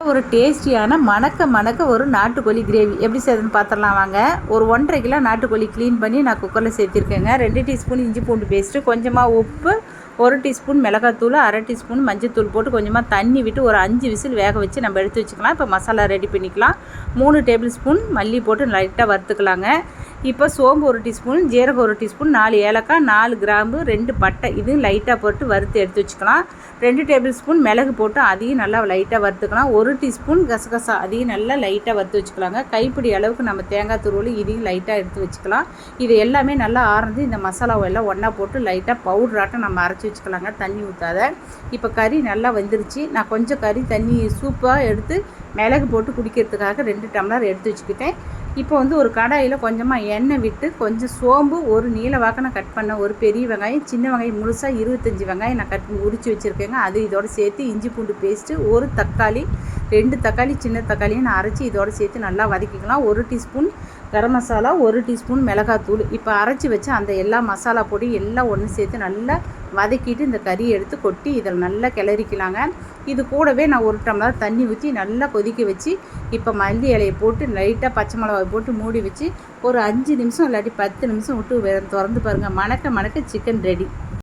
ஒரு டேஸ்டியான மணக்க மணக்க ஒரு நாட்டுக்கோழி கிரேவி எப்படி செய்யுதுன்னு பார்த்துடலாம் வாங்க. ஒரு 1.5 கிலோ நாட்டுக்கோழி க்ளீன் பண்ணி நான் குக்கரில் சேர்த்திருக்கேங்க. 2 டீஸ்பூன் இஞ்சி பூண்டு பேஸ்ட்டு, கொஞ்சமாக உப்பு, 1 டீஸ்பூன் மிளகாத்தூள், 1/2 டீஸ்பூன் மஞ்சத்தூள் போட்டு கொஞ்சமாக தண்ணி விட்டு ஒரு 5 விசில் வேக வச்சு நம்ம எடுத்து வச்சுக்கலாம். இப்போ மசாலா ரெடி பண்ணிக்கலாம். 3 டேபிள் ஸ்பூன் மல்லி போட்டு லைட்டாக வறுத்துக்கலாங்க. இப்போ சோம்பு 1 டீஸ்பூன், ஜீரகம் 1 டீஸ்பூன், 4 ஏலக்காய், 4 கிராம்பு, 2 பட்டை இது லைட்டாக போட்டு வறுத்து எடுத்து வச்சுக்கலாம். 2 டேபிள் ஸ்பூன் மிளகு போட்டு அதையும் நல்லா லைட்டாக வறுத்துக்கலாம். 1 டீஸ்பூன் கசகசா அதையும் நல்லா லைட்டாக வறுத்து வச்சுக்கலாங்க. கைப்பிடி அளவுக்கு நம்ம தேங்காய் துருவல் இதையும் லைட்டாக எடுத்து வச்சுக்கலாம். இது எல்லாமே நல்லா ஆறந்து இந்த மசாலாவை எல்லாம் ஒன்றா போட்டு லைட்டாக பவுட்ராட்டம் நம்ம அரைச்சி வச்சுக்கலாங்க, தண்ணி ஊற்றாத. இப்போ கறி நல்லா வெந்துருச்சு. நான் கொஞ்சம் கறி தண்ணி சூப்பாக எடுத்து மிளகு போட்டு குடிக்கிறதுக்காக 2 டம்ளர் எடுத்து வச்சுக்கிட்டேன். இப்போ ஒரு கடாயில் கொஞ்சமாக எண்ணெய் விட்டு கொஞ்சம் சோம்பு, ஒரு நீல வாக்கின கட் பண்ண ஒரு பெரிய வெங்காயம், சின்ன வெங்காயம் முழுசாக 25 வெங்காயம் நான் கட் பண்ணி உரித்து வச்சுருக்கேங்க. அது இதோடு சேர்த்து இஞ்சி பூண்டு பேஸ்ட்டு, ஒரு தக்காளி, 2 தக்காளி சின்ன தக்காளியும் நான் அரைச்சி இதோடு சேர்த்து நல்லா வதக்கிக்கலாம். 1 டீஸ்பூன் கரம் மசாலா, 1 டீஸ்பூன் மிளகாத்தூள். இப்போ அரைச்சி வச்சு அந்த எல்லா மசாலா பொடி எல்லாம் ஒன்று சேர்த்து நல்லா வதக்கிட்டு இந்த கறியை எடுத்து கொட்டி இதில் நல்லா கிளறிக்கலாங்க. இது கூடவே நான் 1 டம்ளர் தண்ணி ஊற்றி நல்லா கொதிக்க வச்சு இப்போ மல்லி இலையை போட்டு லைட்டாக பச்சை மிளகாய் போட்டு மூடி வச்சு ஒரு 5 நிமிஷம் இல்லாட்டி 10 நிமிஷம் விட்டு திறந்து பாருங்கள். மணக்க மணக்க சிக்கன் ரெடி.